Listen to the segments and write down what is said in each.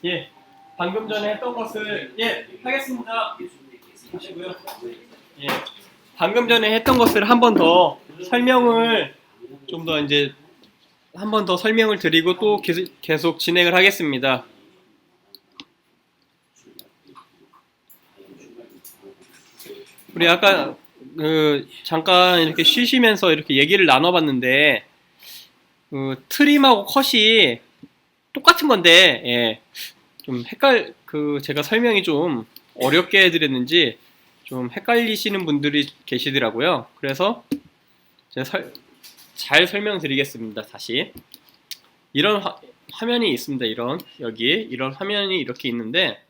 예, 방금 전에 했던 것을 하겠습니다. 하시고요. 예, 방금 전에 했던 것을 한 번 더 설명을 좀 더 이제 한 번 더 설명을 드리고 또 계속 진행을 하겠습니다. 우리 아까 잠깐 이렇게 쉬시면서 이렇게 얘기를 나눠봤는데 트림하고 컷이 똑같은 건데 좀 제가 설명이 좀 어렵게 해드렸는지 좀 헷갈리시는 분들이 계시더라고요. 그래서 제가 잘 설명드리겠습니다. 다시 이런 화면이 있습니다. 이런 화면이 이렇게 있는데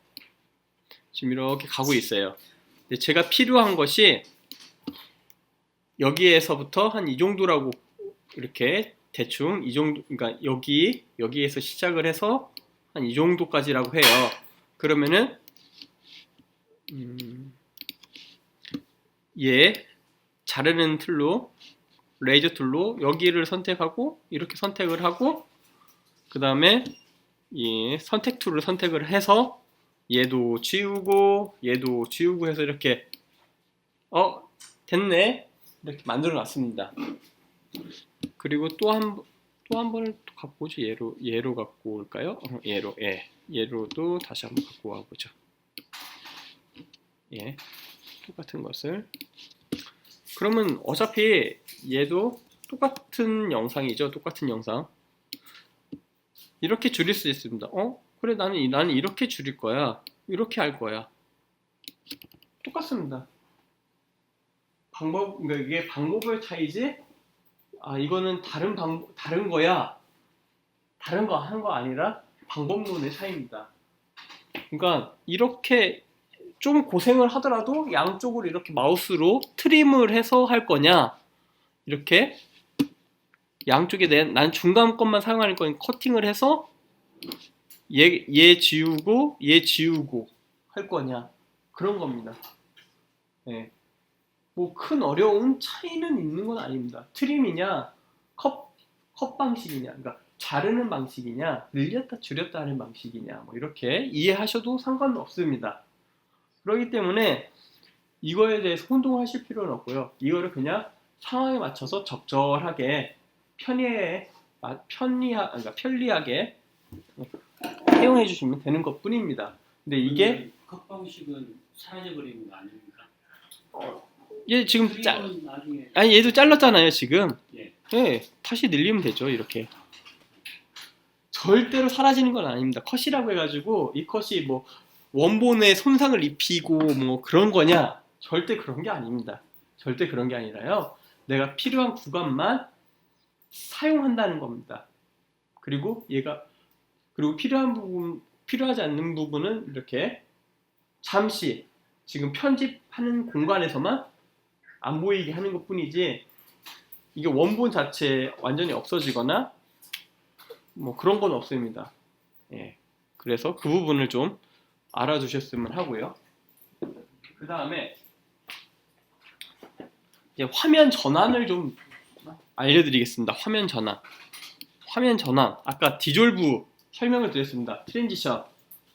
지금 이렇게 가고 있어요. 근데 제가 필요한 것이 여기에서부터 한 이 정도라고 이렇게 대충 이 정도, 그러니까 여기에서 시작을 해서 한 이 정도까지라고 해요. 그러면은 자르는 툴로 레이저 툴로 여기를 선택하고 이렇게 선택을 하고 그 다음에 선택 툴을 선택을 해서 얘도 지우고 해서 이렇게 됐네 이렇게 만들어 놨습니다. 그리고 또 한 번을 또 갖고 오죠. 얘로 갖고 올까요? 얘로도 다시 한번 갖고 와보죠. 똑같은 것을 그러면 어차피 얘도 똑같은 영상이죠. 똑같은 영상 이렇게 줄일 수 있습니다. 그래 나는 이렇게 줄일 거야. 이렇게 할 거야. 똑같습니다. 그러니까 이게 방법의 차이지. 이거는 다른 거야. 다른 거 한 거 아니라 방법론의 차이입니다. 그러니까 이렇게 좀 고생을 하더라도 양쪽으로 이렇게 마우스로 트림을 해서 할 거냐, 이렇게 양쪽에 난 중간 것만 사용하는 거니 커팅을 해서 얘 지우고 할 거냐, 그런 겁니다. 뭐 큰 어려운 차이는 있는 건 아닙니다. 트림이냐 컷 방식이냐, 그러니까 자르는 방식이냐 늘렸다 줄였다 하는 방식이냐, 뭐 이렇게 이해하셔도 상관은 없습니다. 그렇기 때문에 이거에 대해서 혼동하실 필요는 없고요. 이거를 그냥 상황에 맞춰서 적절하게 그러니까 편리하게 사용해 주시면 되는 것 뿐입니다. 근데 이게 컷 방식은 사라져버리는 거 아닙니까? 얘 지금 나중에 얘도 잘랐잖아요 지금. 예. 다시 늘리면 되죠. 이렇게 절대로 사라지는 건 아닙니다. 컷이라고 해가지고 이 컷이 뭐 원본에 손상을 입히고 뭐 그런 거냐, 절대 그런 게 아닙니다. 절대 그런 게 아니라요, 내가 필요한 구간만 사용한다는 겁니다. 그리고 필요하지 않는 부분은 이렇게 잠시 지금 편집하는 공간에서만 안 보이게 하는 것 뿐이지, 이게 원본 자체에 완전히 없어지거나 뭐 그런 건 없습니다. 그래서 그 부분을 좀 알아두셨으면 하고요. 그 다음에 이제 화면 전환을 좀 알려드리겠습니다. 화면 전환. 아까 디졸브 설명을 드렸습니다. 트랜지션,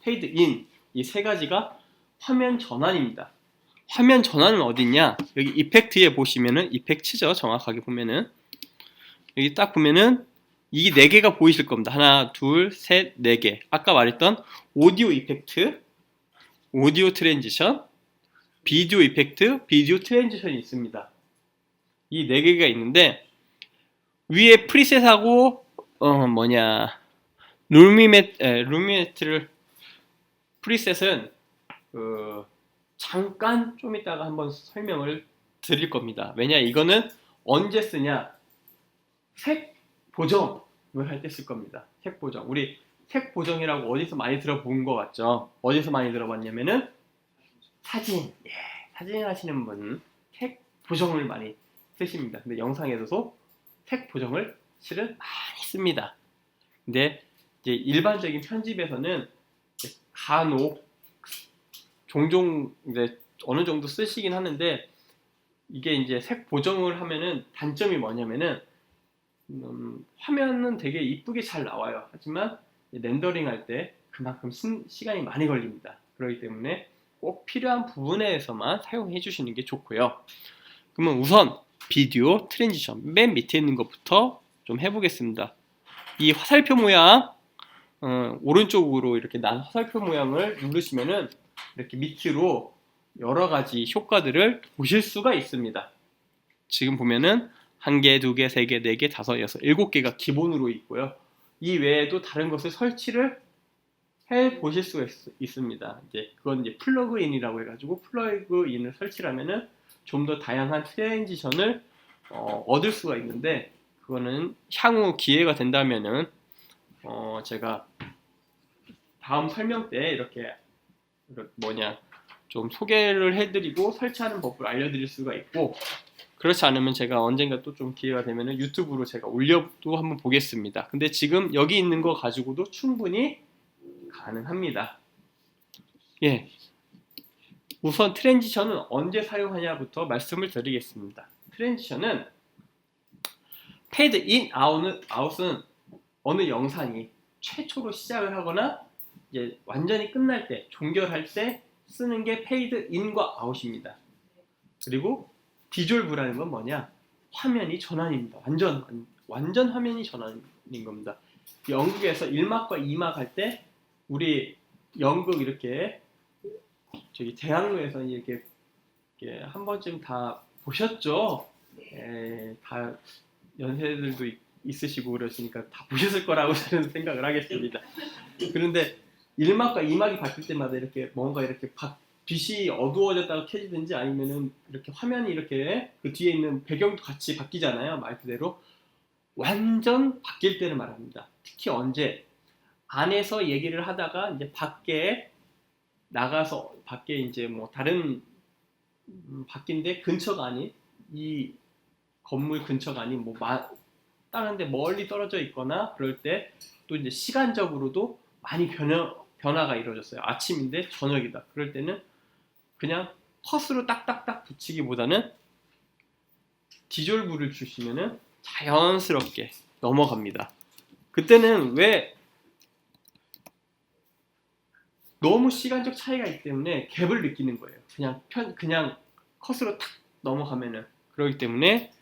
페이드 인, 이 세 가지가 화면 전환입니다. 화면 전환은 어디냐? 여기 이펙트에 보시면은, 이펙트죠. 정확하게 보면은 여기 딱 보면은 이 네 개가 보이실 겁니다. 하나, 둘, 셋, 네 개. 아까 말했던 오디오 이펙트, 오디오 트랜지션, 비디오 이펙트, 비디오 트랜지션이 있습니다. 이 네 개가 있는데 위에 프리셋하고 루미메트를 프리셋은 잠깐 좀 이따가 한번 설명을 드릴 겁니다. 왜냐, 이거는 언제 쓰냐? 색 보정을 할 때 쓸 겁니다. 색 보정. 우리 색 보정이라고 어디서 많이 들어본 것 같죠? 어디서 많이 들어봤냐면은 사진 하시는 분은 색 보정을 많이 쓰십니다. 근데 영상에서도 색 보정을 실은 많이 씁니다. 근데 이제 일반적인 편집에서는 간혹 종종 이제 어느 정도 쓰시긴 하는데, 이게 이제 색 보정을 하면은 단점이 뭐냐면은 화면은 되게 이쁘게 잘 나와요. 하지만 렌더링 할 때 그만큼 시간이 많이 걸립니다. 그렇기 때문에 꼭 필요한 부분에서만 사용해 주시는 게 좋고요. 그러면 우선 비디오 트랜지션 맨 밑에 있는 것부터 좀 해보겠습니다. 이 화살표 모양 오른쪽으로 이렇게 난 화살표 모양을 누르시면은 이렇게 밑으로 여러 가지 효과들을 보실 수가 있습니다. 지금 보면은 1개, 2개, 3개, 4개, 5, 6, 7개가 기본으로 있고요. 이 외에도 다른 것을 설치를 해 보실 수가 있습니다. 이제 그건 이제 플러그인이라고 해가지고 플러그인을 설치를 하면은 좀 더 다양한 트랜지션을 얻을 수가 있는데, 그거는 향후 기회가 된다면은 제가 다음 설명 때 이렇게 좀 소개를 해드리고 설치하는 법을 알려드릴 수가 있고, 그렇지 않으면 제가 언젠가 또 좀 기회가 되면은 유튜브로 제가 올려도 한번 보겠습니다. 근데 지금 여기 있는 거 가지고도 충분히 가능합니다. 예. 우선 트랜지션은 언제 사용하냐부터 말씀을 드리겠습니다. 트랜지션은 페이드 인, 아웃은 어느 영상이 최초로 시작을 하거나 이제 완전히 끝날 때, 종결할 때 쓰는 게 페이드 인과 아웃입니다. 그리고 디졸브라는 건 뭐냐? 화면이 전환입니다. 완전 화면이 전환인 겁니다. 연극에서 1막과 2막 할 때 우리 연극 이렇게 저기 대학로에서 이렇게 한 번쯤 다 보셨죠? 다 연세들도 있으시고 그러시니까 다 보셨을 거라고 저는 생각을 하겠습니다. 그런데 1막과 2막이 바뀔 때마다 이렇게 뭔가 이렇게 빛이 어두워졌다가 켜지든지 아니면은 이렇게 화면이 이렇게 그 뒤에 있는 배경도 같이 바뀌잖아요. 말 그대로 완전 바뀔 때를 말합니다. 특히 언제 안에서 얘기를 하다가 이제 밖에 나가서 밖에 이제 뭐 다른 밖인데 근처가 아닌, 이 건물 근처가 아닌 뭐 다른 데 멀리 떨어져 있거나 그럴 때 또 이제 시간적으로도 많이 변화가 이루어졌어요. 아침인데 저녁이다. 그럴 때는 그냥 컷으로 딱딱딱 붙이기보다는 디졸브를 주시면은 자연스럽게 넘어갑니다. 그때는 왜 너무 시간적 차이가 있기 때문에 갭을 느끼는 거예요. 그냥 컷으로 탁 넘어가면은. 그렇기 때문에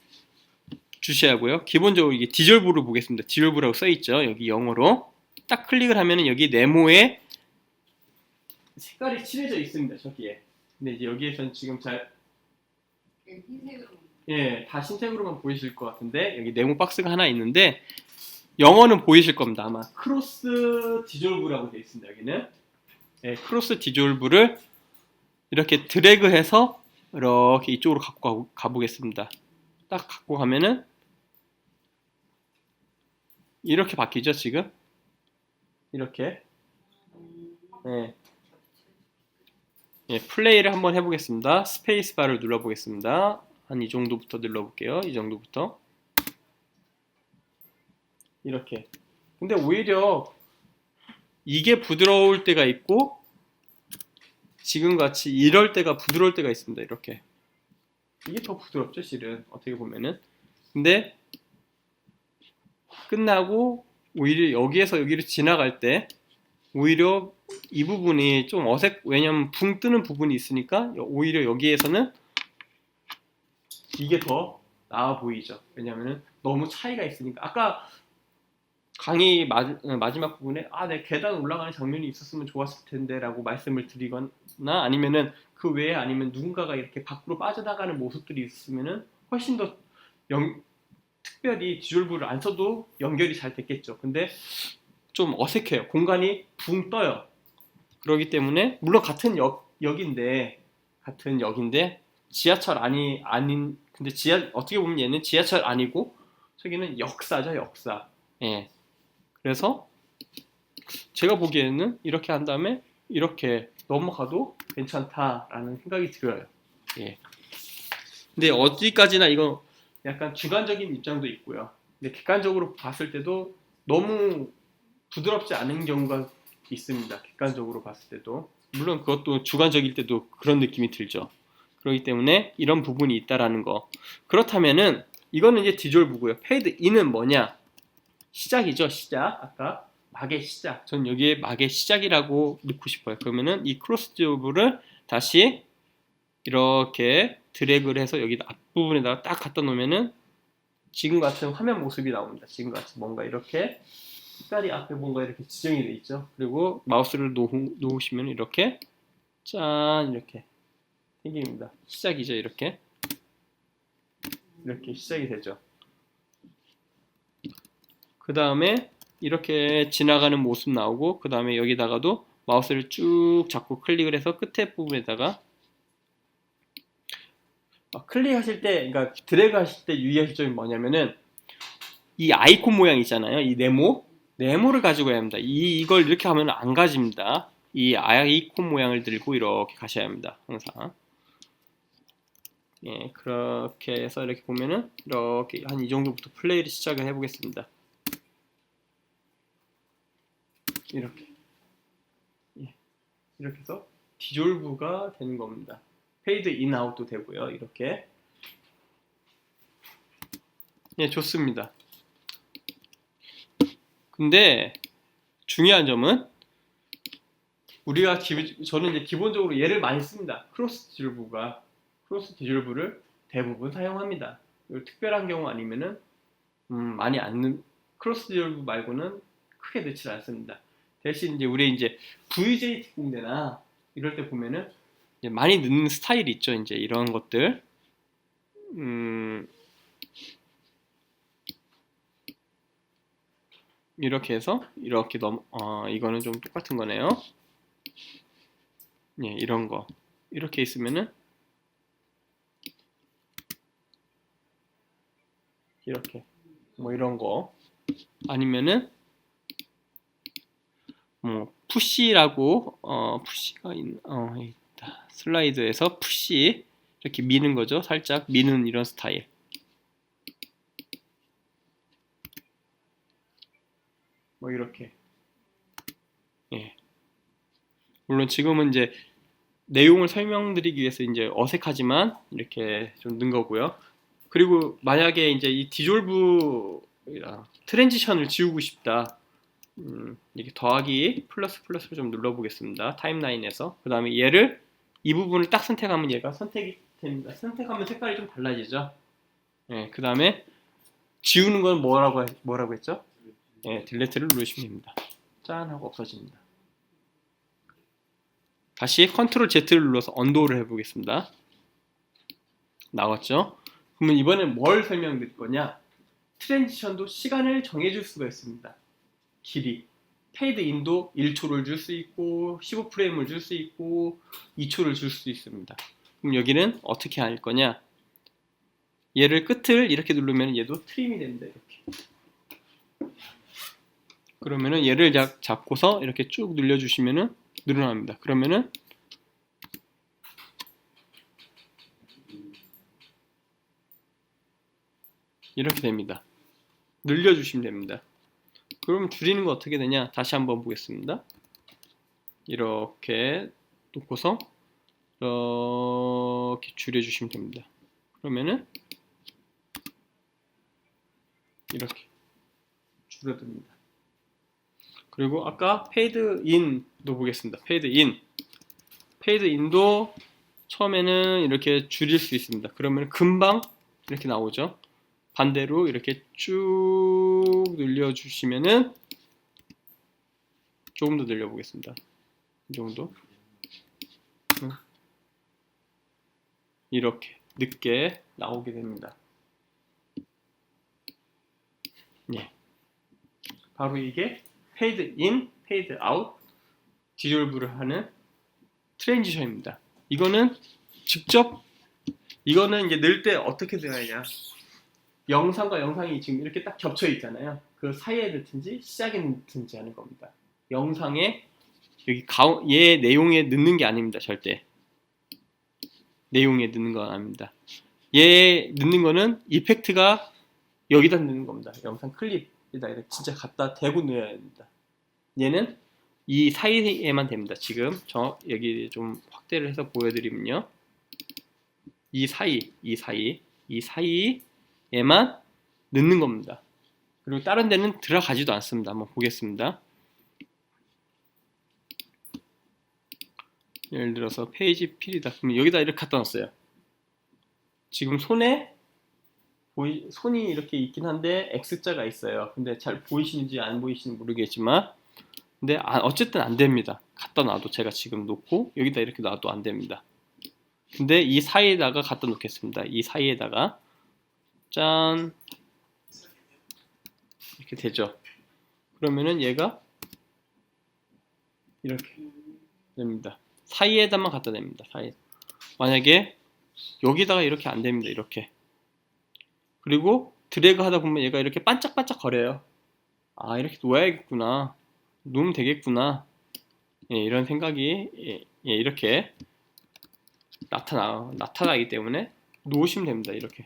주셔야 하고요. 기본적으로 이게 디졸브를 보겠습니다. 디졸브라고 써있죠. 여기 영어로 딱 클릭을 하면은 여기 네모에 색깔이 칠해져 있습니다. 저기에. 근데 이제 여기에서는 지금 다 흰색으로만 보이실 것 같은데, 여기 네모 박스가 하나 있는데 영어는 보이실 겁니다. 아마 크로스 디졸브라고 되어 있습니다. 여기는 크로스 디졸브를 이렇게 드래그해서 이렇게 이쪽으로 갖고 가보겠습니다. 딱 갖고 가면은 이렇게 바뀌죠. 지금 이렇게 플레이를 한번 해보겠습니다. 스페이스바를 눌러보겠습니다. 한 이 정도부터 눌러볼게요. 이 정도부터 이렇게. 근데 오히려 이게 부드러울 때가 있고 지금같이 이럴 때가 부드러울 때가 있습니다. 이렇게. 이게 더 부드럽죠, 실은 어떻게 보면은. 근데 끝나고 오히려 여기에서 여기로 지나갈 때 오히려 이 부분이 좀 왜냐면 붕 뜨는 부분이 있으니까 오히려 여기에서는 이게 더 나아 보이죠. 왜냐면은 너무 차이가 있으니까. 아까 강의 마지막 부분에 내 계단 올라가는 장면이 있었으면 좋았을 텐데 라고 말씀을 드리거나, 아니면은 그 외에 아니면 누군가가 이렇게 밖으로 빠져나가는 모습들이 있으면은 훨씬 더 특별히 디졸브를 안 써도 연결이 잘 됐겠죠. 근데 좀 어색해요. 공간이 붕 떠요. 그렇기 때문에 물론 같은 역인데 지하철 아닌 근데 어떻게 보면 얘는 지하철 아니고 저기는 역사죠, 역사. 그래서 제가 보기에는 이렇게 한 다음에 이렇게 넘어가도 괜찮다라는 생각이 들어요. 근데 어디까지나 이건 약간 주관적인 입장도 있고요. 근데 객관적으로 봤을 때도 너무 부드럽지 않은 경우가 있습니다. 객관적으로 봤을 때도. 물론 그것도 주관적일 때도 그런 느낌이 들죠. 그렇기 때문에 이런 부분이 있다라는 거. 그렇다면은 이거는 이제 디졸브고요. 페이드 인은 뭐냐? 시작이죠, 시작. 아까 막의 시작. 전 여기에 막의 시작이라고 넣고 싶어요. 그러면은 이 크로스 디졸브를 다시 이렇게 드래그를 해서 여기 앞부분에다가 딱 갖다 놓으면은 지금 같은 화면 모습이 나옵니다. 지금 같이 뭔가 이렇게 색깔이 앞에 뭔가 이렇게 지정이 돼 있죠. 그리고 마우스를 놓으시면 이렇게 짠 이렇게 생깁니다. 시작이죠. 이렇게 시작이 되죠. 그 다음에 이렇게 지나가는 모습 나오고, 그 다음에 여기다가도 마우스를 쭉 잡고 클릭을 해서 끝에 부분에다가 클릭하실 때, 그러니까 드래그 하실 때 유의하실 점이 뭐냐면은 이 아이콘 모양 있잖아요. 이 네모를 가지고 가야 합니다. 이걸 이렇게 하면 안 가집니다. 이 아이콘 모양을 들고 이렇게 가셔야 합니다. 항상. 예, 그렇게 해서 이렇게 보면은 이렇게 한 이 정도부터 플레이를 시작을 해보겠습니다. 이렇게. 예, 이렇게 해서 디졸브가 되는 겁니다. 페이드 인 아웃도 되고요. 이렇게. 예, 좋습니다. 근데 중요한 점은 저는 이제 기본적으로 얘를 많이 씁니다. 크로스 디졸브를 대부분 사용합니다. 특별한 경우 아니면은 많이 안 크로스 디졸브 말고는 크게 넣지 않습니다. 대신 이제 우리 이제 VJ 공대나 이럴 때 보면은 이제 많이 넣는 스타일이 있죠. 이제 이런 것들. 이렇게 해서 이렇게 이거는 좀 똑같은 거네요. 예, 이런 거 이렇게 있으면은 이렇게 뭐 이런 거 아니면은 뭐 푸시라고 푸시가 있다. 슬라이드에서 푸시 이렇게 미는 거죠. 살짝 미는 이런 스타일. 뭐 이렇게. 예. 물론 지금은 이제 내용을 설명드리기 위해서 이제 어색하지만 이렇게 좀 넣은 거고요. 그리고 만약에 이제 이 디졸브 트랜지션을 지우고 싶다. 이렇게 더하기 플러스를 좀 눌러보겠습니다. 타임라인에서. 그 다음에 얘를 이 부분을 딱 선택하면 얘가 선택이 됩니다. 선택하면 색깔이 좀 달라지죠. 예, 그 다음에 지우는 건 뭐라고 했죠? 예, 딜레트를 누르시면 됩니다. 짠 하고 없어집니다. 다시 컨트롤 Z를 눌러서 언도를 해보겠습니다. 나왔죠? 그러면 이번엔 뭘 설명드릴 거냐? 트랜지션도 시간을 정해줄 수가 있습니다. 길이. 페이드 인도 1초를 줄 수 있고 15프레임을 줄 수 있고 2초를 줄 수 있습니다. 그럼 여기는 어떻게 할 거냐? 얘를 끝을 이렇게 누르면 얘도 트림이 됩니다. 이렇게. 그러면은 얘를 잡고서 이렇게 쭉 늘려주시면은 늘어납니다. 그러면은 이렇게 됩니다. 늘려주시면 됩니다. 그럼 줄이는 거 어떻게 되냐? 다시 한번 보겠습니다. 이렇게 놓고서 이렇게 줄여주시면 됩니다. 그러면은 이렇게 줄어듭니다. 그리고 아까 페이드 인도 보겠습니다. 페이드 인도 처음에는 이렇게 줄일 수 있습니다. 그러면 금방 이렇게 나오죠. 반대로 이렇게 쭉 늘려주시면은 조금 더 늘려보겠습니다. 이 정도. 이렇게 늦게 나오게 됩니다. 예. 바로 이게 페이드 인, 페이드 아웃 디졸브를 하는 트랜지션입니다. 이거는 이거는 이제 넣을 때 어떻게 되느냐? 영상과 영상이 지금 이렇게 딱 겹쳐 있잖아요. 그 사이에 넣든지 시작에 넣든지 하는 겁니다. 영상에 여기 얘 내용에 넣는 게 아닙니다. 절대 내용에 넣는 건 아닙니다. 얘 넣는 거는 이펙트가 여기다 넣는 겁니다. 영상 클립에다 이렇게 진짜 갖다 대고 넣어야 됩니다. 얘는 이 사이에만 됩니다. 지금 여기 좀 확대를 해서 보여드리면요. 이 사이에만 넣는 겁니다. 그리고 다른 데는 들어가지도 않습니다. 한번 보겠습니다. 예를 들어서 페이지 필이다. 그럼 여기다 이렇게 갖다 놨어요. 지금 손에 손이 이렇게 있긴 한데 X자가 있어요. 근데 잘 보이시는지 안 보이시는지 모르겠지만, 근데 어쨌든 안 됩니다. 갖다 놔도 제가 지금 놓고 여기다 이렇게 놔도 안 됩니다. 근데 이 사이에다가 갖다 놓겠습니다. 이 사이에다가 짠 이렇게 되죠. 그러면은 얘가 이렇게 됩니다. 사이에다만 갖다 냅니다. 사이. 만약에 여기다가 이렇게 안 됩니다. 이렇게. 그리고 드래그 하다 보면 얘가 이렇게 반짝반짝 거려요. 아, 이렇게 놓아야겠구나. 놓으면 되겠구나. 예, 이런 생각이 이렇게 나타나기 때문에 놓으시면 됩니다. 이렇게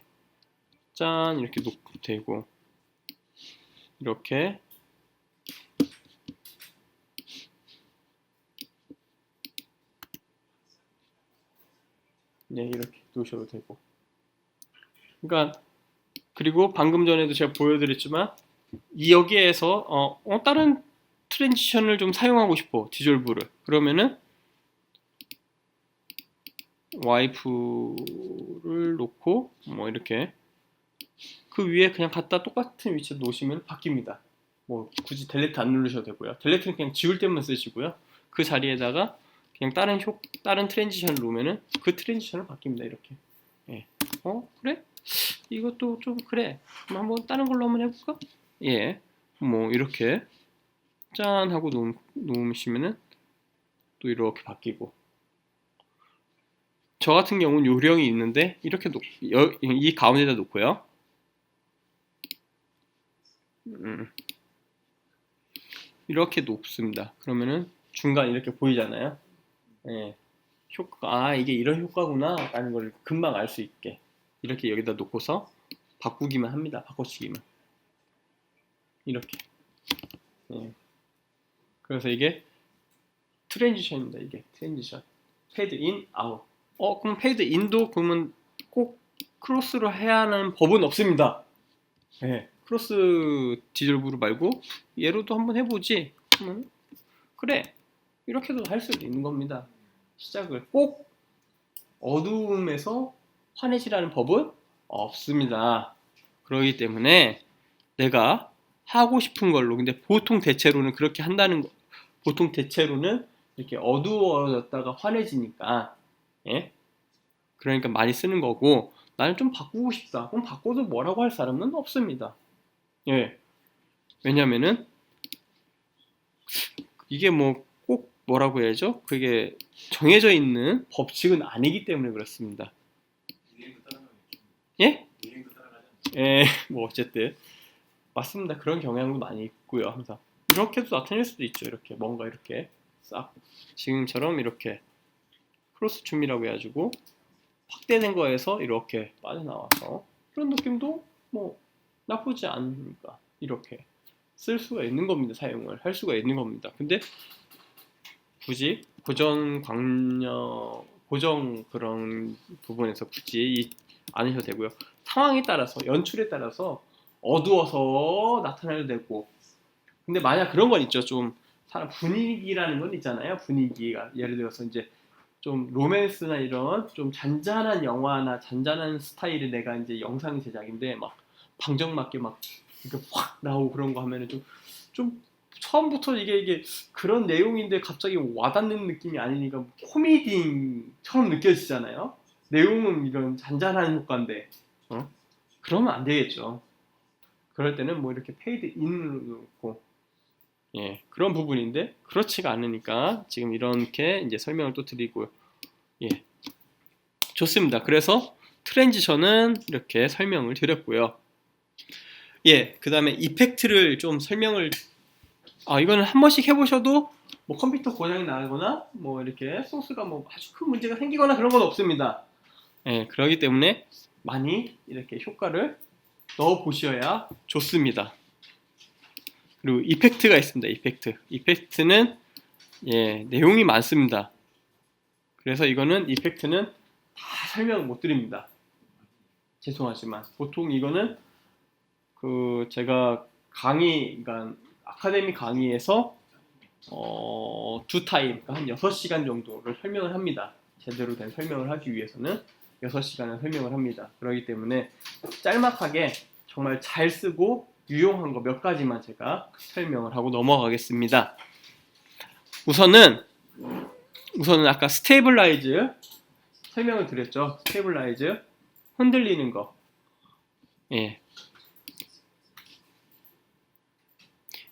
짠 이렇게 놓고 되고, 이렇게 이렇게 놓으셔도 되고. 그러니까 그리고 방금 전에도 제가 보여드렸지만 여기에서 다른 트랜지션을 좀 사용하고 싶어, 디졸브를. 그러면은 와이프를 놓고 뭐 이렇게 그 위에 그냥 갖다 똑같은 위치에 놓으시면 바뀝니다. 뭐 굳이 델레트 안 누르셔도 되고요. 델레트는 그냥 지울 때만 쓰시고요. 그 자리에다가 그냥 다른 트랜지션을 놓으면은 그 트랜지션을 바뀝니다. 이렇게. 예. 그래? 이것도 좀 그래. 그럼 한번 다른 걸로 한번 해볼까? 예. 뭐 이렇게 짠 하고 놓으시면은 또 이렇게 바뀌고. 저 같은 경우는 요령이 있는데 이렇게 이 가운데다 놓고요. 이렇게 높습니다. 그러면은 중간 이렇게 보이잖아요. 예. 이게 이런 효과구나 라는 걸 금방 알 수 있게 이렇게 여기다 놓고서 바꾸기만 합니다. 바꿔치기만. 이렇게. 예. 그래서 이게 트랜지션입니다. 이게 트랜지션. 페이드 인, 아웃. 그럼 페이드 인도 그러면 꼭 크로스로 해야 하는 법은 없습니다. 예. 크로스 디졸브로 말고 얘로도 한번 해보지. 그래. 이렇게도 할 수도 있는 겁니다. 시작을 꼭 어두움에서 환해지라는 법은 없습니다. 그렇기 때문에 내가 하고 싶은 걸로, 근데 보통 대체로는 그렇게 한다는 거, 보통 대체로는 이렇게 어두워졌다가 환해지니까, 예? 그러니까 많이 쓰는 거고, 나는 좀 바꾸고 싶다. 그럼 바꿔도 뭐라고 할 사람은 없습니다. 예. 왜냐면은 이게 뭐 꼭 뭐라고 해야죠? 그게 정해져 있는 법칙은 아니기 때문에 그렇습니다. 예? 예, 뭐 어쨌든 맞습니다. 그런 경향도 많이 있고요. 항상 이렇게도 나타낼 수도 있죠. 이렇게 뭔가 이렇게 싹 지금처럼 이렇게 크로스 춤이라고 해가지고 확대된 거에서 이렇게 빠져나와서 그런 느낌도 뭐 나쁘지 않으니까 이렇게 쓸 수가 있는 겁니다. 사용을 할 수가 있는 겁니다. 근데 굳이 고정 그런 부분에서 굳이 않으셔도 되고요. 상황에 따라서, 연출에 따라서 어두워서 나타나도 되고. 근데 만약 그런 건 있죠. 좀 사람 분위기라는 건 있잖아요. 분위기가 예를 들어서 이제 좀 로맨스나 이런 좀 잔잔한 영화나 잔잔한 스타일의 내가 이제 영상 제작인데 막 방정맞게 막 이렇게 확 나오고 그런 거 하면은 좀 처음부터 이게 그런 내용인데 갑자기 와닿는 느낌이 아니니까 코미디처럼 느껴지잖아요. 내용은 이런 잔잔한 효과인데 그러면 안 되겠죠. 그럴 때는 뭐 이렇게 페이드 인으로 놓고 그런 부분인데 그렇지가 않으니까 지금 이렇게 이제 설명을 또 드리고요. 좋습니다. 그래서 트랜지션은 이렇게 설명을 드렸고요. 그 다음에 이펙트를 좀 설명을 이거는 한 번씩 해보셔도 뭐 컴퓨터 고장이 나거나 뭐 이렇게 소스가 뭐 아주 큰 문제가 생기거나 그런 건 없습니다. 그렇기 때문에 많이 이렇게 효과를 넣어 보셔야 좋습니다. 그리고 이펙트가 있습니다. 이펙트는 내용이 많습니다. 그래서 이거는 이펙트는 다 설명을 못 드립니다. 죄송하지만 보통 이거는 제가 그러니까 아카데미 강의에서 두 타임, 그러니까 한 6시간 정도를 설명을 합니다. 제대로 된 설명을 하기 위해서는 6시간을 설명을 합니다. 그렇기 때문에 짤막하게 정말 잘 쓰고 유용한 거 몇 가지만 제가 설명을 하고 넘어가겠습니다. 우선은 아까 스테이블라이즈 설명을 드렸죠. 스테이블라이즈 흔들리는 거. 예.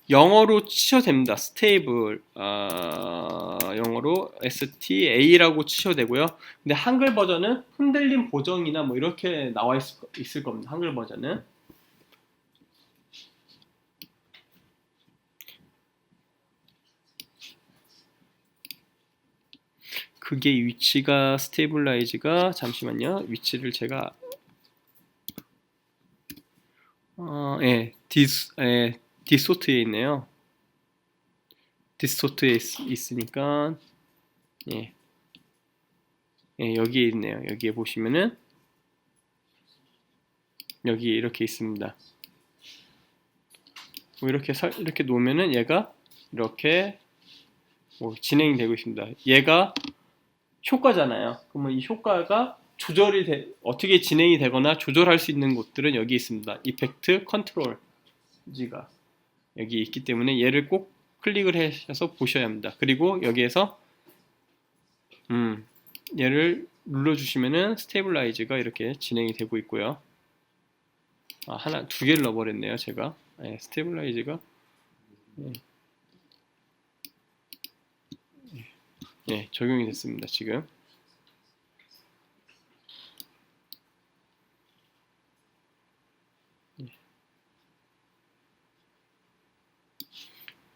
영어로 치셔도 됩니다. 스테이블 영어로 STA라고 치셔도 되고요. 근데 한글 버전은 흔들림 보정이나 뭐 이렇게 나와 있을 겁니다. 한글 버전은. 그게 위치가 스테이블라이즈가 잠시만요. 위치를 제가 디소트에 있네요. 디소트에 있으니까 여기에 있네요. 여기에 보시면은 여기 이렇게 있습니다. 뭐 이렇게 놓으면은 얘가 이렇게 진행이 되고 있습니다. 얘가 효과잖아요. 그러면 이 효과가 어떻게 진행이 되거나 조절할 수 있는 곳들은 여기 있습니다. 이펙트 컨트롤지가 여기 있기 때문에 얘를 꼭 클릭을 하셔서 보셔야 합니다. 그리고 여기에서 얘를 눌러주시면은 스테이블라이즈가 이렇게 진행이 되고 있고요. 두 개를 넣어버렸네요. 제가 스테이블라이즈가 적용이 됐습니다. 지금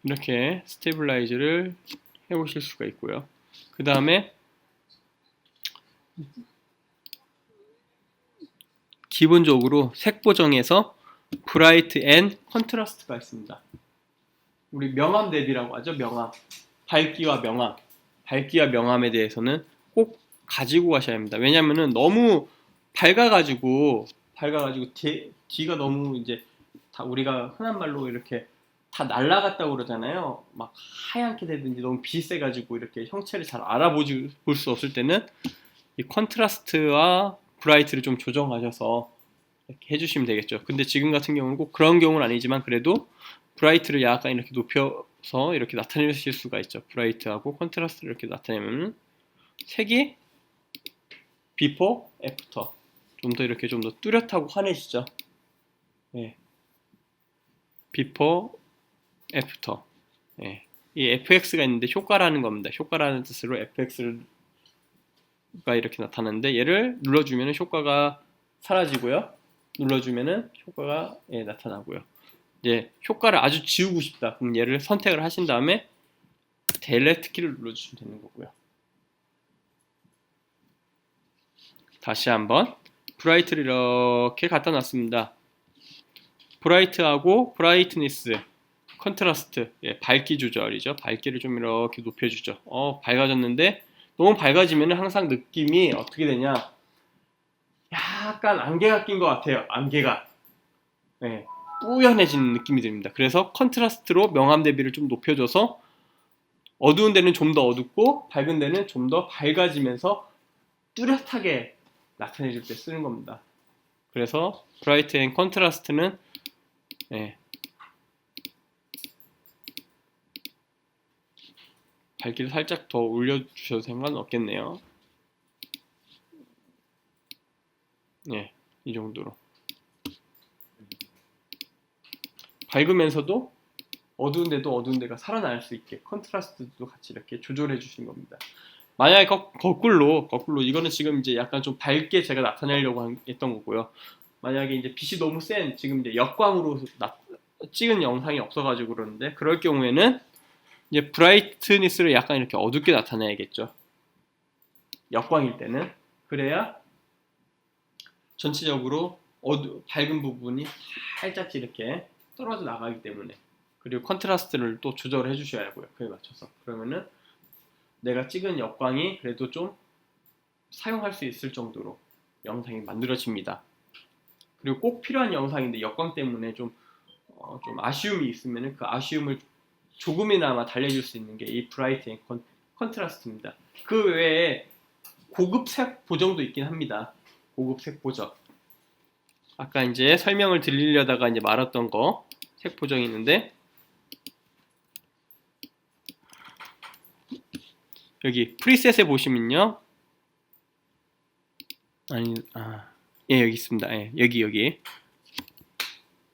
이렇게 스테이블라이즈를 해보실 수가 있고요. 그 다음에 기본적으로 색 보정에서 브라이트 앤 컨트라스트가 있습니다. 우리 명암 대비라고 하죠. 명암, 밝기와 명암에 대해서는 꼭 가지고 가셔야 합니다. 왜냐면은 너무 밝아가지고 뒤가 너무 이제 다 우리가 흔한 말로 이렇게 다 날라갔다고 그러잖아요. 막 하얗게 되든지 너무 비슷해가지고 이렇게 형체를 잘 알아볼 수 없을 때는 이 컨트라스트와 브라이트를 좀 조정하셔서 이렇게 해주시면 되겠죠. 근데 지금 같은 경우는 꼭 그런 경우는 아니지만 그래도 브라이트를 약간 이렇게 높여서 이렇게 나타내실 수가 있죠. 브라이트하고 컨트라스트를 이렇게 나타내면 색이 비포, 애프터 좀 더 이렇게 좀 더 뚜렷하고 환해지죠. 비포, 애프터. 이 fx가 있는데 효과라는 겁니다. 효과라는 뜻으로 fx가 이렇게 나타나는데 얘를 눌러주면 효과가 사라지고요. 눌러주면 효과가 나타나고요. 이제 효과를 아주 지우고 싶다. 그럼 얘를 선택을 하신 다음에 델레트 키를 눌러주시면 되는 거고요. 다시 한번 브라이트를 이렇게 갖다 놨습니다. 브라이트하고 브라이트니스, 컨트라스트, 밝기 조절이죠. 밝기를 좀 이렇게 높여주죠. 밝아졌는데 너무 밝아지면 항상 느낌이 어떻게 되냐? 약간 안개가 낀 것 같아요. 안개가 뿌연해지는 느낌이 듭니다. 그래서 컨트라스트로 명암 대비를 좀 높여줘서 어두운 데는 좀 더 어둡고 밝은 데는 좀 더 밝아지면서 뚜렷하게 나타내줄 때 쓰는 겁니다. 그래서 브라이트 앤 컨트라스트는 밝기를 살짝 더 올려주셔도 상관없겠네요. 이 정도로 밝으면서도 어두운 데가 살아날 수 있게 컨트라스트도 같이 이렇게 조절해 주신 겁니다. 만약에 거꾸로 이거는 지금 이제 약간 좀 밝게 제가 나타내려고 했던 거고요. 만약에 이제 빛이 너무 센 지금 이제 역광으로 찍은 영상이 없어가지고 그러는데 그럴 경우에는 이제 브라이트니스를 약간 이렇게 어둡게 나타내야겠죠. 역광일 때는 그래야 전체적으로 밝은 부분이 살짝 이렇게 떨어져 나가기 때문에 그리고 컨트라스트를 또 조절해 주셔야 하고요. 그에 맞춰서 그러면은 내가 찍은 역광이 그래도 좀 사용할 수 있을 정도로 영상이 만들어집니다. 그리고 꼭 필요한 영상인데 역광 때문에 좀 아쉬움이 있으면 그 아쉬움을 조금이나마 달래줄 수 있는 게 이 브라이트 앤 컨트라스트입니다. 그 외에 고급 색 보정도 있긴 합니다. 고급 색 보정. 아까 이제 설명을 드리려다가 이제 말았던 거 색 보정이 있는데 여기 프리셋에 보시면요. 예, 여기 있습니다. 예, 여기.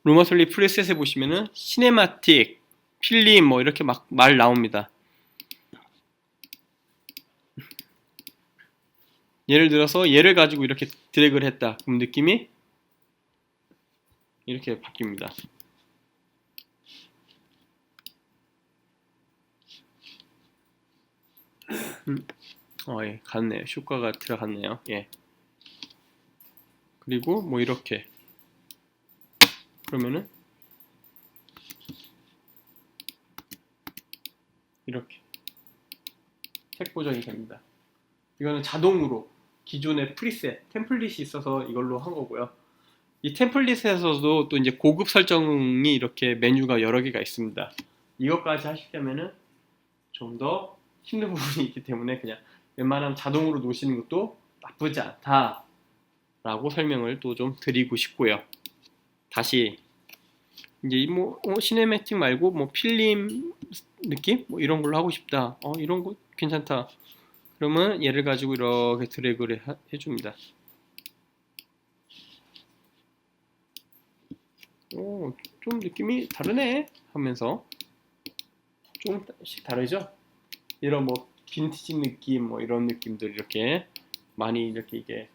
루머솔리 프리셋에 보시면은 시네마틱, 필름 뭐 이렇게 막 말 나옵니다. 예를 들어서 얘를 가지고 이렇게 드래그를 했다. 그럼 느낌이 이렇게 바뀝니다. 예, 갔네요. 효과가 들어갔네요. 예. 그리고 뭐 이렇게 그러면은 이렇게 색 보정이 됩니다. 이거는 자동으로 기존의 프리셋 템플릿이 있어서 이걸로 한 거고요. 이 템플릿에서도 또 이제 고급 설정이 이렇게 메뉴가 여러 개가 있습니다. 이것까지 하시려면은 좀 더 힘든 부분이 있기 때문에 그냥 웬만하면 자동으로 놓으시는 것도 나쁘지 않다 라고 설명을 또 좀 드리고 싶고요. 다시 이제 뭐 시네매틱 말고 뭐 필름 느낌 뭐 이런 걸로 하고 싶다. 이런 거 괜찮다. 그러면 얘를 가지고 이렇게 드래그를 해줍니다. 좀 느낌이 다르네 하면서 조금씩 다르죠? 이런 뭐 빈티지 느낌 뭐 이런 느낌들 이렇게 많이 이렇게 이게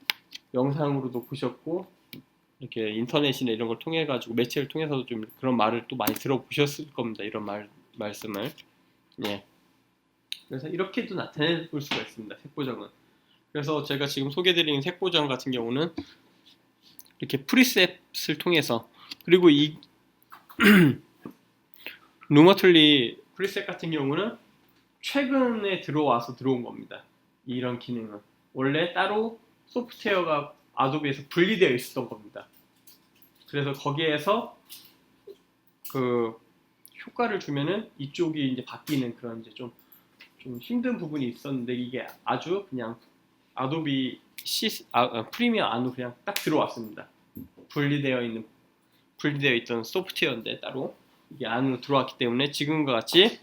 영상으로도 보셨고 이렇게 인터넷이나 이런 걸 통해 가지고 매체를 통해서도 좀 그런 말을 또 많이 들어보셨을 겁니다. 이런 말씀을. 예. 그래서 이렇게도 나타내 볼 수가 있습니다. 색보정은. 그래서 제가 지금 소개드리는 색보정 같은 경우는 이렇게 프리셋을 통해서 그리고 이 루머틀리 프리셋 같은 경우는 최근에 들어와서 들어온 겁니다. 이런 기능은 원래 따로 소프트웨어가 아도비에서 분리되어 있었던 겁니다. 그래서 거기에서 그 효과를 주면은 이쪽이 이제 바뀌는 그런 이제 좀 힘든 부분이 있었는데 이게 아주 그냥 아도비 프리미어 안으로 그냥 딱 들어왔습니다. 분리되어 있던 소프트웨어인데 따로 이게 안으로 들어왔기 때문에 지금과 같이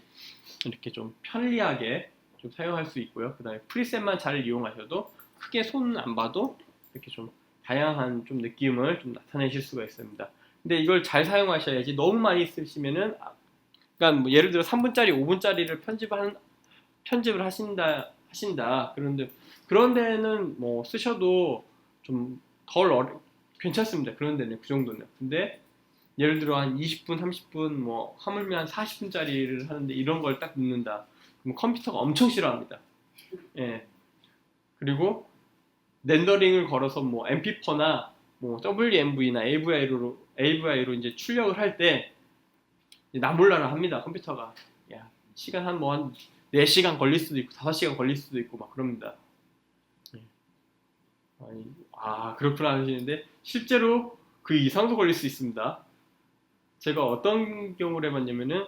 이렇게 좀 편리하게 좀 사용할 수 있고요. 그 다음에 프리셋만 잘 이용하셔도 크게 손 안 봐도 이렇게 좀 다양한 좀 느낌을 좀 나타내실 수가 있습니다. 근데 이걸 잘 사용하셔야지 너무 많이 쓰시면은 그러니까 뭐 예를 들어 3분짜리, 5분짜리를 편집을 하신다. 그런 데는 뭐 쓰셔도 좀 덜 괜찮습니다. 그런 데는 그 정도는. 근데 예를 들어 한 20분, 30분, 뭐 하물며 한 40분짜리를 하는데 이런 걸 딱 넣는다. 그럼 컴퓨터가 엄청 싫어합니다. 예. 그리고 렌더링을 걸어서 뭐 MP4나 뭐 WMV나 AVI로 이제 출력을 할 때 나몰라라 합니다. 컴퓨터가. 야, 시간 한 4시간 걸릴 수도 있고 5시간 걸릴 수도 있고 막 그럽니다. 예. 그렇구나 하시는데 실제로 그 이상도 걸릴 수 있습니다. 제가 어떤 경우를 해봤냐면은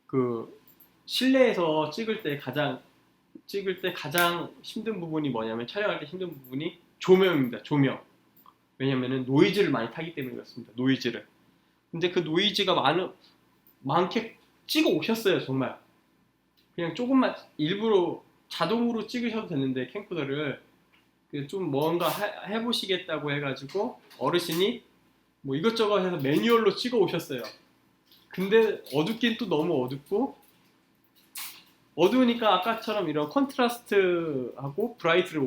그 실내에서 찍을 때 가장 힘든 부분이 뭐냐면 촬영할 때 힘든 부분이 조명입니다. 조명. 왜냐면은 노이즈를 많이 타기 때문에 그렇습니다. 노이즈를. 근데 그 노이즈가 많게 찍어 오셨어요. 정말. 그냥 조금만 일부러 자동으로 찍으셔도 되는데 캠코더를 좀 뭔가 해보시겠다고 해가지고 어르신이 뭐 이것저것 해서 매뉴얼로 찍어 오셨어요. 근데 어둡긴 또 너무 어둡고 어두우니까 아까처럼 이런 컨트라스트하고 브라이트를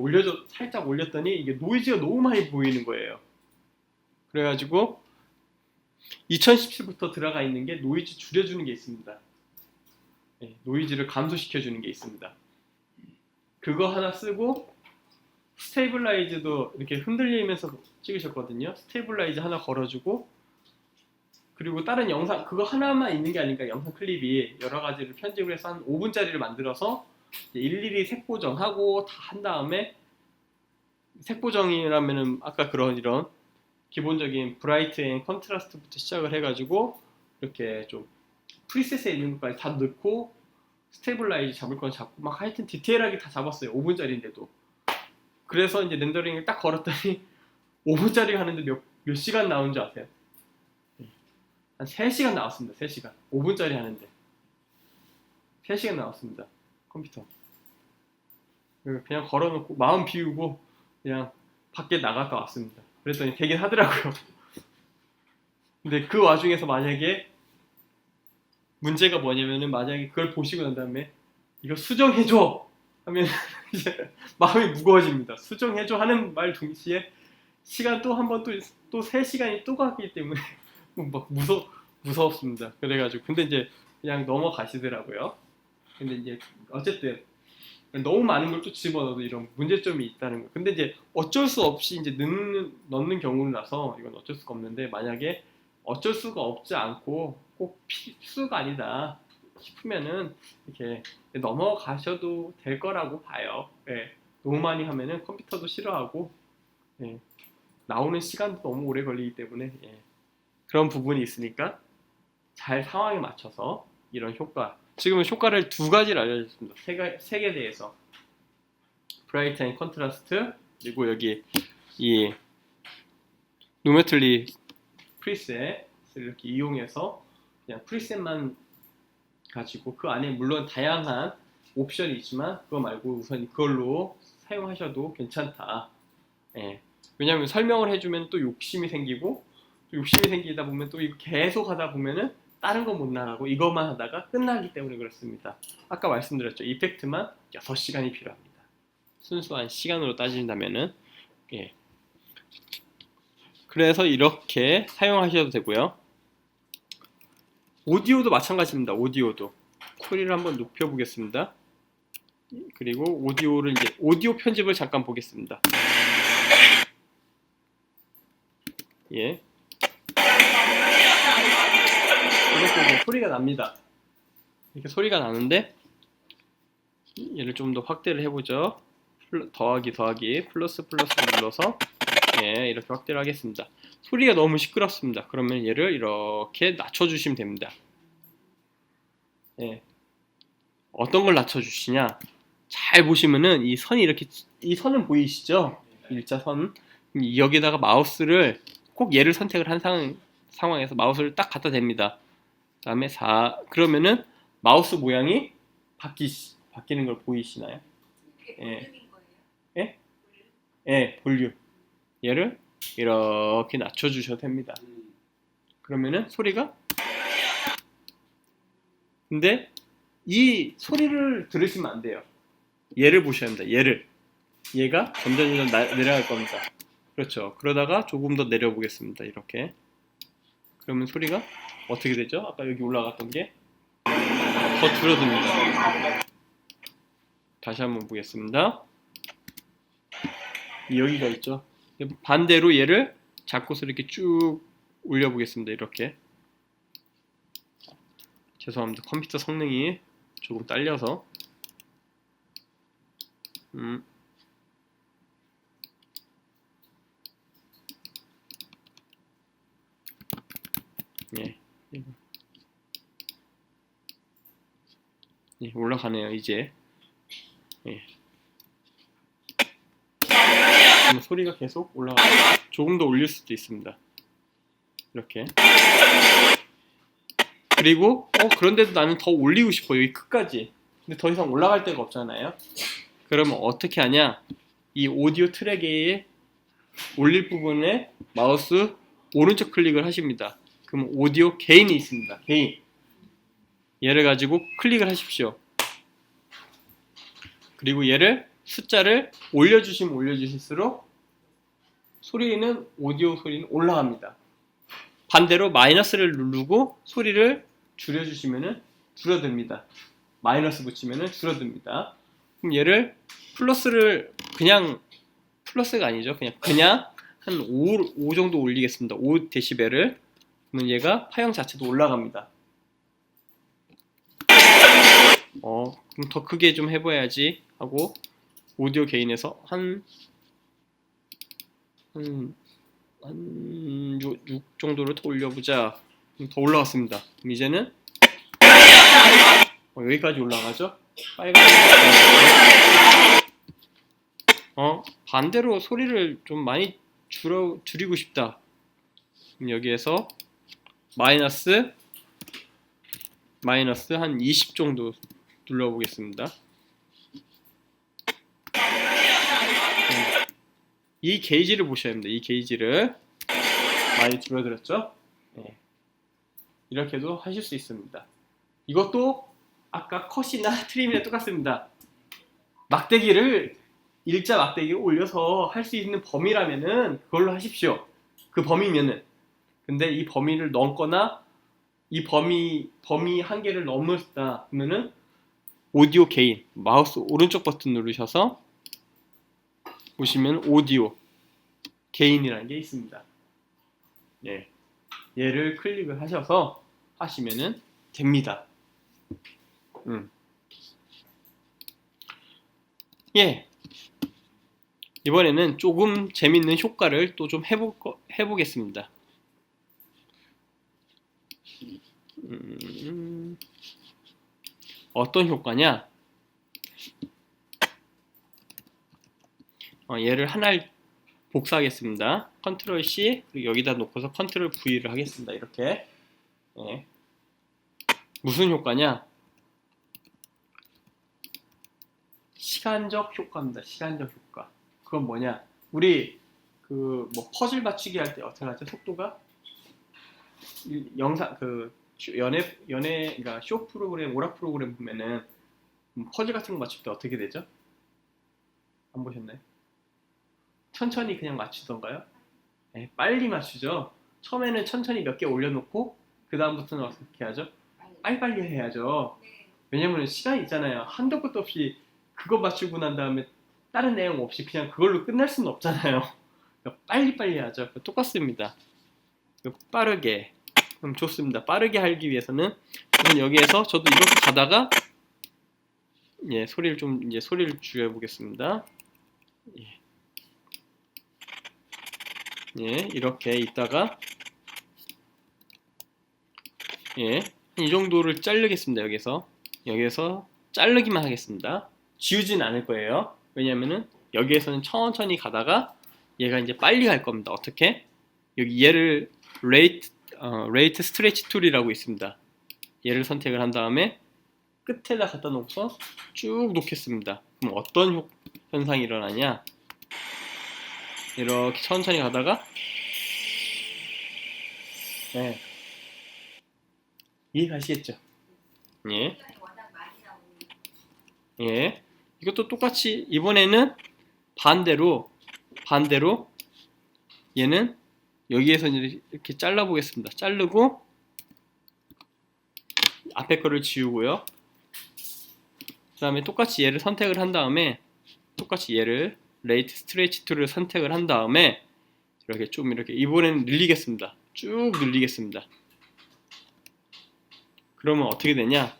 살짝 올렸더니 이게 노이즈가 너무 많이 보이는 거예요. 그래가지고 2017부터 들어가 있는 게 노이즈 줄여주는 게 있습니다. 네, 노이즈를 감소시켜주는 게 있습니다. 그거 하나 쓰고 스테이블라이즈도 이렇게 흔들리면서 찍으셨거든요. 스테이블라이즈 하나 걸어주고 그리고 다른 영상 그거 하나만 있는 게 아니니까 영상 클립이 여러 가지를 편집을 해서 한 5분짜리를 만들어서 일일이 색 보정하고 다 한 다음에 색 보정이라면은 아까 이런 기본적인 브라이트 앤 컨트라스트부터 시작을 해가지고 이렇게 좀 프리셋에 있는 것까지 다 넣고 스테이블라이즈 잡을 건 잡고 막 하여튼 디테일하게 다 잡았어요. 5분짜리인데도. 그래서 이제 렌더링을 딱 걸었더니 5분짜리 하는데 몇 시간 나온 줄 아세요? 한 3시간 나왔습니다. 3시간. 5분짜리 하는데 3시간 나왔습니다. 컴퓨터. 그냥 걸어놓고 마음 비우고 그냥 밖에 나갔다 왔습니다. 그랬더니 되긴 하더라고요. 근데 그 와중에서 만약에 문제가 뭐냐면은 만약에 그걸 보시고 난 다음에 이거 수정해줘 하면 이제 마음이 무거워집니다. 수정해줘 하는 말 동시에 시간 또 한 번 또 3시간이 또 가기 때문에 막 무서웠습니다. 그래가지고 근데 이제 그냥 넘어가시더라고요. 근데 이제 어쨌든 너무 많은 걸 또 집어넣어도 이런 문제점이 있다는 거. 근데 이제 어쩔 수 없이 이제 넣는 경우라서 이건 어쩔 수가 없는데 만약에 어쩔 수가 없지 않고 꼭 필수가 아니다 싶으면은 이렇게 넘어가셔도 될 거라고 봐요. 예. 너무 많이 하면은 컴퓨터도 싫어하고 예. 나오는 시간도 너무 오래 걸리기 때문에 예. 그런 부분이 있으니까 잘 상황에 맞춰서 이런 효과. 지금은 효과를 2가지를 알려줬습니다. 세 개 대해서 브라이트 앤 컨트라스트 그리고 여기 이 노메틀리 프리셋을 이렇게 이용해서 그냥 프리셋만 가지고 그 안에 물론 다양한 옵션이 있지만 그거 말고 우선 그걸로 사용하셔도 괜찮다. 예. 왜냐하면 설명을 해주면 또 욕심이 생기고 또 욕심이 생기다 보면 또 이거 계속 하다 보면은 다른 거 못 나가고 이것만 하다가 끝나기 때문에 그렇습니다. 아까 말씀드렸죠. 이펙트만 6시간이 필요합니다. 순수한 시간으로 따진다면은 예. 그래서 이렇게 사용하셔도 되고요. 오디오도 마찬가지입니다. 오디오도 소리를 한번 높여 보겠습니다. 그리고 오디오를 이제 오디오 편집을 잠깐 보겠습니다. 예. 이렇게 소리가 납니다. 이렇게 소리가 나는데 얘를 좀 더 확대를 해보죠. 더하기 플러스 눌러서 예, 이렇게 확대를 하겠습니다. 소리가 너무 시끄럽습니다. 그러면 얘를 이렇게 낮춰주시면 됩니다. 예. 어떤 걸 낮춰주시냐? 잘 보시면은 이 선이 이렇게 이 선은 보이시죠? 일자선. 여기다가 마우스를 꼭 얘를 선택을 한 상황에서 마우스를 딱 갖다 댑니다. 그다음에 그러면은 마우스 모양이 바뀌는 걸 보이시나요? 예. 예? 예, 볼륨. 얘를 이렇게 낮춰주셔도 됩니다. 그러면은 소리가 근데 이 소리를 들으시면 안 돼요. 얘를 보셔야 합니다. 얘가 점점 내려갈 겁니다. 그렇죠. 그러다가 조금 더 내려보겠습니다. 이렇게 그러면 소리가 어떻게 되죠? 아까 여기 올라갔던 게 더 줄어듭니다. 다시 한번 보겠습니다. 여기가 있죠. 반대로 얘를 잡고서 이렇게 쭉 올려보겠습니다. 이렇게. 죄송합니다. 컴퓨터 성능이 조금 딸려서. 예. 예, 올라가네요. 이제. 예. 소리가 계속 올라가요. 조금 더 올릴 수도 있습니다. 이렇게. 그리고 그런데도 나는 더 올리고 싶어. 여기 끝까지. 근데 더 이상 올라갈 데가 없잖아요. 그러면 어떻게 하냐? 이 오디오 트랙에 올릴 부분에 마우스 오른쪽 클릭을 하십니다. 그럼 오디오 게인이 있습니다. 게인. 얘를 가지고 클릭을 하십시오. 그리고 얘를 숫자를 올려주시면 올려주실수록 오디오 소리는 올라갑니다. 반대로 마이너스를 누르고 소리를 줄여주시면 줄어듭니다. 마이너스 붙이면 줄어듭니다. 그럼 얘를 플러스가 아니죠. 그냥 한 5 정도 올리겠습니다. 5dB를. 그러면 얘가 파형 자체도 올라갑니다. 그럼 더 크게 좀 해봐야지 하고 오디오 게인에서 한 6 정도를 더 올려보자 더 올라갔습니다. 그럼 이제는 여기까지 올라가죠? 빨간 반대로 소리를 좀 많이 줄이고 싶다. 그럼 여기에서 마이너스 한 20 정도 눌러보겠습니다. 이 게이지를 보셔야 합니다. 이 게이지를 많이 줄어들었죠? 네. 이렇게도 하실 수 있습니다. 이것도 아까 컷이나 트림이랑 똑같습니다. 막대기를 일자 막대기를 올려서 할 수 있는 범위라면은 그걸로 하십시오. 그 범위면은. 근데 이 범위를 넘거나 이 범위 한계를 넘었다 그러면은 오디오 게인 마우스 오른쪽 버튼 누르셔서 보시면 오디오 게인이라는 게 있습니다. 예. 얘를 클릭을 하셔서 하시면은 됩니다. 예. 이번에는 조금 재밌는 효과를 또 좀 해보겠습니다. 어떤 효과냐? 얘를 하나를 복사하겠습니다. 컨트롤 C 그리고 여기다 놓고서 컨트롤 V를 하겠습니다. 이렇게. 예. 무슨 효과냐? 시간적 효과입니다. 시간적 효과. 그건 뭐냐? 우리 그 뭐 퍼즐 맞추기 할 때 어떻게 하죠? 속도가 영상 그 그러니까 쇼 프로그램, 오락 프로그램 보면은 퍼즐 같은 거 맞출 때 어떻게 되죠? 안 보셨나요? 천천히 그냥 맞추던가요? 네, 빨리 맞추죠. 처음에는 천천히 몇 개 올려놓고 그 다음부터는 어떻게 하죠? 빨리빨리 해야죠. 왜냐면 시간이 있잖아요. 한도 끝도 없이 그거 맞추고 난 다음에 다른 내용 없이 그냥 그걸로 끝낼 수는 없잖아요. 빨리빨리 하죠. 똑같습니다. 빠르게. 그럼 좋습니다. 빠르게 하기 위해서는 우선 여기에서 저도 이렇게 가다가 예, 소리를 줄여보겠습니다. 예. 예, 이렇게 있다가 예, 이 정도를 자르겠습니다. 여기서 자르기만 하겠습니다. 지우진 않을 거예요. 왜냐면은 여기에서는 천천히 가다가 얘가 이제 빨리 갈 겁니다. 어떻게? 여기 얘를 레이트 스트레치 툴이라고 있습니다. 얘를 선택을 한 다음에 끝에다 갖다 놓고서 쭉 놓겠습니다. 그럼 어떤 현상이 일어나냐? 이렇게 천천히 가다가 네. 이해가시겠죠? 예. 예. 이것도 똑같이 이번에는 반대로 얘는 여기에서 이렇게 잘라 보겠습니다. 자르고 앞에 거를 지우고요. 그 다음에 똑같이 얘를 선택을 한 다음에 똑같이 얘를 레이트 스트레치 툴을 선택을 한 다음에 이렇게 좀 이렇게 이번에는 늘리겠습니다. 쭉 늘리겠습니다. 그러면 어떻게 되냐?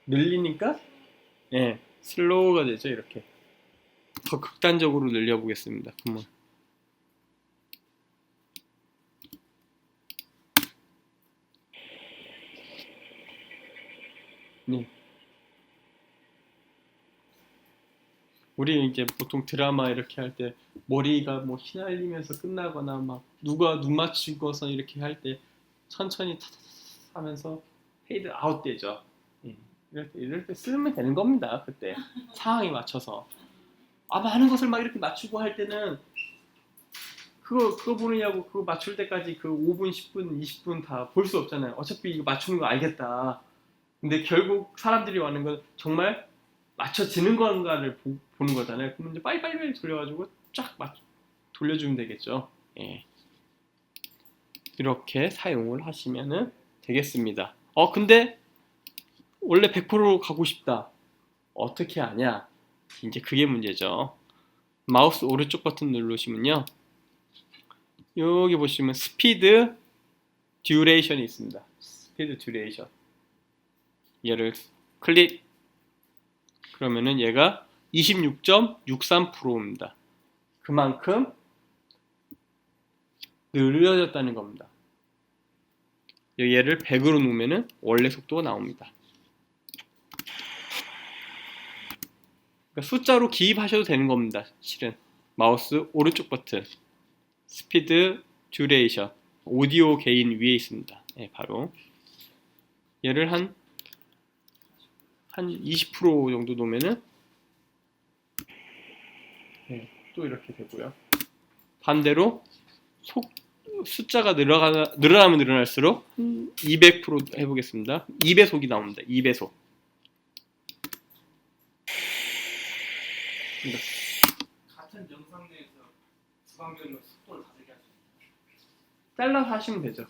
늘리니까 예, 슬로우가 되죠. 이렇게 더 극단적으로 늘려보겠습니다. 그러면 네. 우리 이제 보통 드라마 이렇게 할 때 머리가 뭐 휘날리면서 끝나거나 막 누가 눈 맞추고서 이렇게 할 때 천천히 타타타 하면서 페이드 아웃 되죠. 예. 이럴 때 쓰면 되는 겁니다. 그때 상황에 맞춰서 많은 것을 막 이렇게 맞추고 할 때는 그거 보느냐고 그거 맞출 때까지 그 5분, 10분, 20분 다 볼 수 없잖아요. 어차피 이거 맞추는 거 알겠다. 근데 결국 사람들이 원하는 건 정말 맞춰지는 건가를 보는 거잖아요. 그럼 이제 빨리빨리 돌려가지고 쫙 돌려주면 되겠죠. 예. 이렇게 사용을 하시면 되겠습니다. 근데 원래 100% 가고 싶다. 어떻게 하냐? 이제 그게 문제죠. 마우스 오른쪽 버튼 누르시면요. 여기 보시면 스피드 듀레이션이 있습니다. 스피드 듀레이션. 얘를 클릭. 그러면은 얘가 26.63%입니다. 그만큼 느려졌다는 겁니다. 얘를 100으로 놓으면은 원래 속도가 나옵니다. 그러니까 숫자로 기입하셔도 되는 겁니다. 실은 마우스 오른쪽 버튼 스피드 듀레이션 오디오 게인 위에 있습니다. 네, 바로 얘를 한 20% 정도 놓으면은 네, 또 이렇게 되고요. 반대로 숫자가 늘어나면 늘어날수록 200% 해보겠습니다. 2배속이 나옵니다. 2배속. 같은 영상 내에서 주방별로 속도를 다르게 할 수 있어요. 잘라서 하시면 되죠.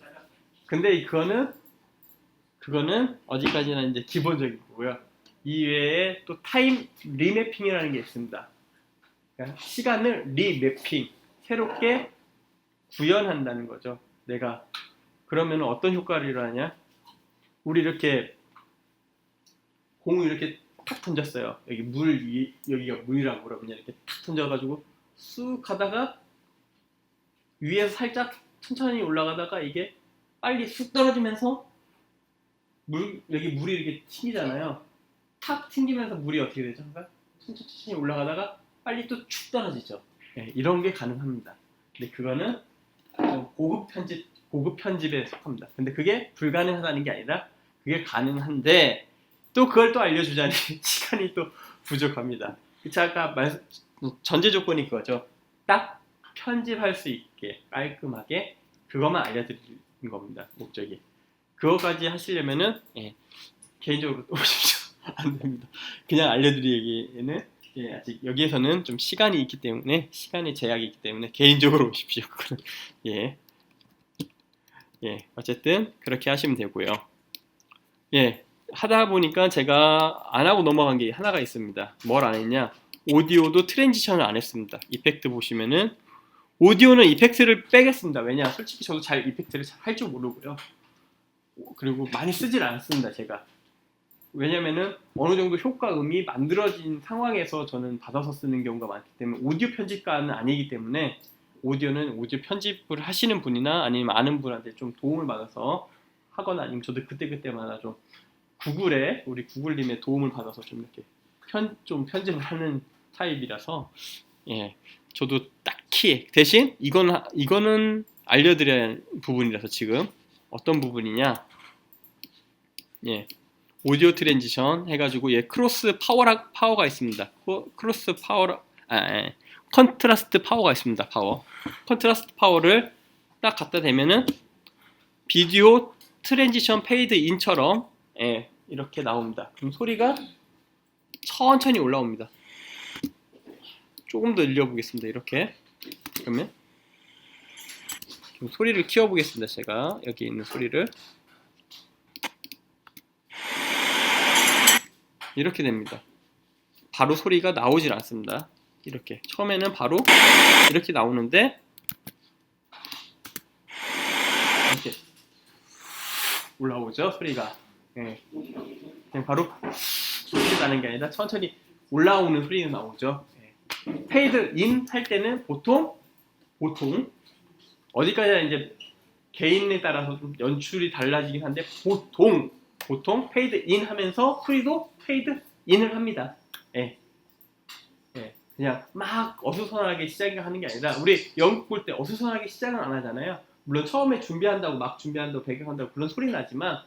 근데 그거는 어디까지나 이제 기본적인 거고요. 이외에 또 타임 리매핑이라는 게 있습니다. 그러니까 시간을 리매핑, 새롭게 구현한다는 거죠. 내가 그러면 어떤 효과를 일어나냐? 우리 이렇게 공을 이렇게 탁 던졌어요. 여기 물 위, 여기가 물이라고 그러면 이렇게 탁 던져가지고 쑥 가다가 위에서 살짝 천천히 올라가다가 이게 빨리 쑥 떨어지면서 여기 물이 이렇게 튕기잖아요. 탁 튕기면서 물이 어떻게 되죠? 그러니까 천천히 올라가다가 빨리 또 축 떨어지죠. 네, 이런 게 가능합니다. 근데 그거는 고급 편집에 속합니다. 근데 그게 불가능하다는 게 아니라 그게 가능한데 또 그걸 또 알려주자니 시간이 또 부족합니다. 제가 전제 조건이 그거죠. 딱 편집할 수 있게 깔끔하게 그것만 알려드리는 겁니다. 목적이. 그거까지 하시려면은 개인적으로 또 오십시오. 안 됩니다. 그냥 알려드리기에는 아직 여기에서는 좀 시간이 있기 때문에 시간의 제약이 있기 때문에 개인적으로 오십시오. 어쨌든 그렇게 하시면 되고요. 하다 보니까 제가 안 하고 넘어간 게 하나가 있습니다. 뭘 안 했냐? 오디오도 트랜지션을 안 했습니다. 이펙트 보시면은 오디오는 이펙트를 빼겠습니다. 왜냐? 솔직히 저도 잘 이펙트를 잘 할 줄 모르고요. 그리고 많이 쓰질 않습니다. 제가. 왜냐면은 어느 정도 효과음이 만들어진 상황에서 저는 받아서 쓰는 경우가 많기 때문에 오디오 편집가는 아니기 때문에 오디오는 오디오 편집을 하시는 분이나 아니면 아는 분한테 좀 도움을 받아서 하거나 아니면 저도 그때그때마다 좀 구글에 우리 구글님의 도움을 받아서 좀 이렇게 좀 편집을 하는 타입이라서 저도 딱히 대신 이거는 알려드려야 하는 부분이라서 지금 어떤 부분이냐 오디오 트랜지션 해가지고 크로스 파워가 있습니다. 크로스 파워 컨트라스트 파워가 있습니다. 컨트라스트 파워를 딱 갖다 대면은 비디오 트랜지션 페이드 인처럼 이렇게 나옵니다. 그럼 소리가 천천히 올라옵니다. 조금 더 늘려보겠습니다. 이렇게 그러면 좀 소리를 키워보겠습니다. 제가 여기 있는 소리를 이렇게 됩니다. 바로 소리가 나오질 않습니다. 이렇게 처음에는 바로 이렇게 나오는데 이렇게 올라오죠 소리가. 그냥 바로 소리가 나는 게 아니라 천천히 올라오는 소리가 나오죠. 페이드 인 할 때는 보통 어디까지나 이제 개인에 따라서 좀 연출이 달라지긴 한데 보통 페이드 인 하면서 소리도 페이드 인을 합니다. 그냥 막 어수선하게 시작을 하는 게 아니라 우리 연극 볼 때 어수선하게 시작은 안 하잖아요. 물론 처음에 막 준비한다고 배경한다고 그런 소리 나지만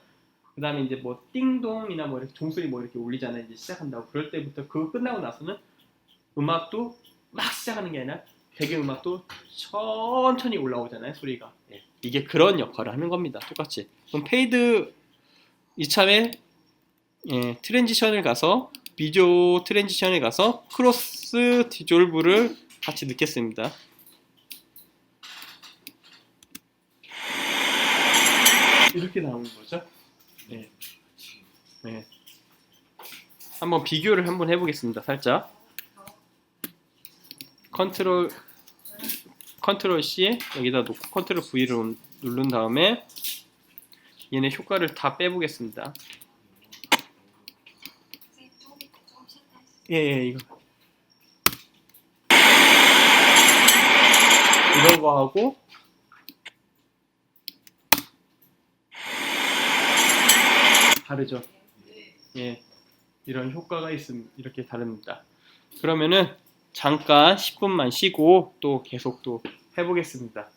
그 다음에 이제 뭐 띵동이나 뭐 이렇게 종소리 뭐 이렇게 울리잖아요. 이제 시작한다고 그럴 때부터 그거 끝나고 나서는 음악도 막 시작하는 게 아니라 배경음악도 천천히 올라오잖아요. 소리가. 이게 그런 역할을 하는 겁니다. 똑같이. 그럼 페이드 이참에 트랜지션을 가서 비디오 트랜지션에 가서 크로스 디졸브를 같이 넣겠습니다. 이렇게 나오는 거죠. 한번 비교를 한번 해보겠습니다. 살짝 컨트롤 C 여기다 놓고 컨트롤 V를 누른 다음에 얘네 효과를 다 빼보겠습니다. 이거 이런 거 하고 다르죠. 예, 이런 효과가 있음 이렇게 다릅니다. 그러면은 잠깐 10분만 쉬고 또 계속 또 해보겠습니다.